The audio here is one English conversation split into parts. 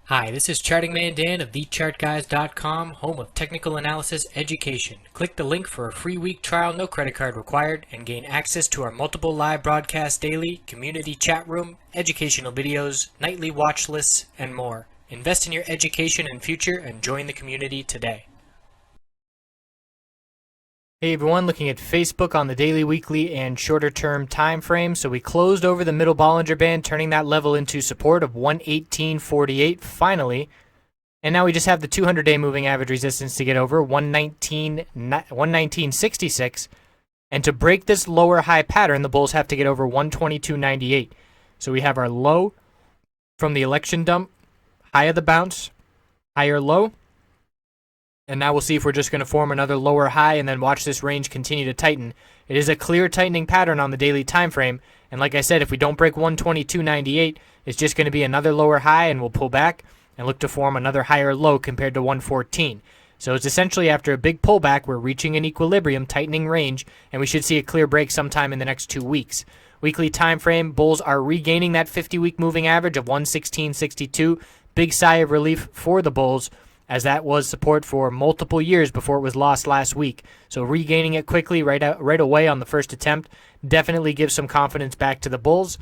Hi, this is Charting Man Dan of TheChartGuys.com, home of technical analysis education. Click the link for a free week trial, no credit card required, and gain access to our multiple live broadcasts daily, community chat room, educational videos, nightly watch lists, and more. Invest in your education and future and join the community today. Hey everyone, looking at Facebook on the daily, weekly, and shorter term time frame. So we closed over the middle Bollinger Band, turning that level into support of 118.48 finally. And now we just have the 200-day moving average resistance to get over, 119.66. And to break this lower high pattern, the bulls have to get over 122.98. So we have our low from the election dump, high of the bounce, higher low. And now we'll see if we're just going to form another lower high and then watch this range continue to tighten. It is a clear tightening pattern on the daily time frame. And like I said, if we don't break 122.98, it's just going to be another lower high and we'll pull back and look to form another higher low compared to 114. So it's essentially after a big pullback, we're reaching an equilibrium, tightening range, and we should see a clear break sometime in the next 2 weeks. Weekly time frame, bulls are regaining that 50-week moving average of 116.62. Big sigh of relief for the bulls, as that was support for multiple years before it was lost last week. So regaining it quickly right away on the first attempt definitely gives some confidence back to the bulls,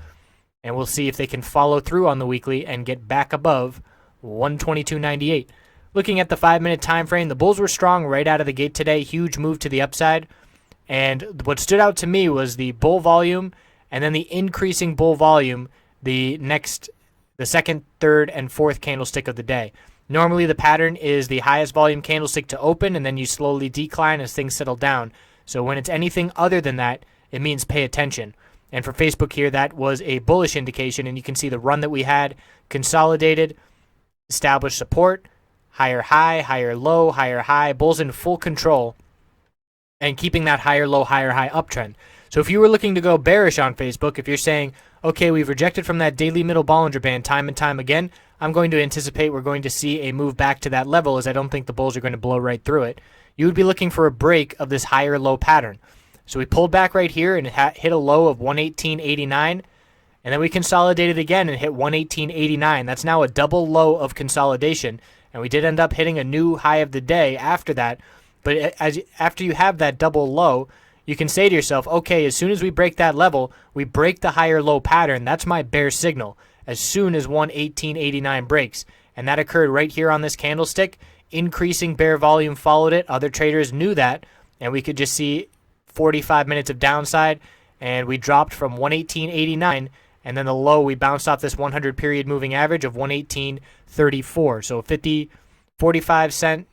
and we'll see if they can follow through on the weekly and get back above 122.98. Looking at the 5-minute time frame, the bulls were strong right out of the gate today. Huge move to the upside, and what stood out to me was the bull volume and then the increasing bull volume the second, third, and fourth candlestick of the day. Normally the pattern is the highest volume candlestick to open, and then you slowly decline as things settle down. So when it's anything other than that, it means pay attention. And for Facebook here, that was a bullish indication, and you can see the run that we had, consolidated, established support, higher high, higher low, higher high, bulls in full control, and keeping that higher low, higher high uptrend. So if you were looking to go bearish on Facebook, if you're saying, okay, we've rejected from that daily middle Bollinger Band time and time again, I'm going to anticipate we're going to see a move back to that level, as I don't think the bulls are going to blow right through it. You would be looking for a break of this higher low pattern. So we pulled back right here and hit a low of 118.89, and then we consolidated again and hit 118.89. That's now a double low of consolidation, and we did end up hitting a new high of the day after that. But after you have that double low, you can say to yourself, okay, as soon as we break that level, we break the higher low pattern. That's my bear signal. As soon as 118.89 breaks, and that occurred right here on this candlestick, increasing bear volume followed it. Other traders knew that, and we could just see 45 minutes of downside, and we dropped from 118.89, and then the low, we bounced off this 100 period moving average of 118.34. So 55 cent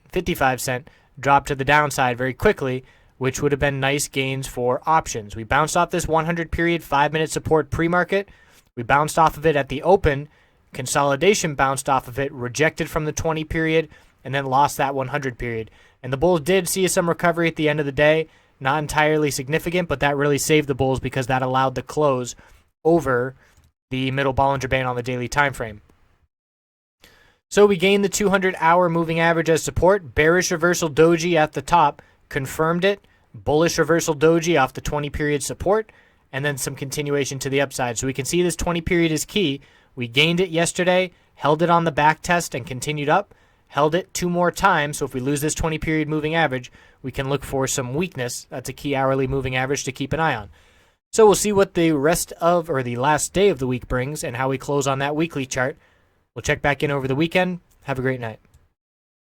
drop to the downside very quickly, which would have been nice gains for options. We bounced off this 100 period 5-minute support pre-market. We bounced off of it at the open. Consolidation bounced off of it, rejected from the 20 period, and then lost that 100 period. And the bulls did see some recovery at the end of the day. Not entirely significant, but that really saved the bulls because that allowed the close over the middle Bollinger Band on the daily time frame. So we gained the 200-hour moving average as support. Bearish reversal doji at the top confirmed it. Bullish reversal doji off the 20 period support, and then some continuation to the upside. So we can see this 20 period is key. We gained it yesterday, held it on the back test and continued up, held it 2 more times. So if we lose this 20 period moving average, we can look for some weakness. That's a key hourly moving average to keep an eye on. So we'll see what the rest of, or the last day of the week brings and how we close on that weekly chart. We'll check back in over the weekend. Have a great night.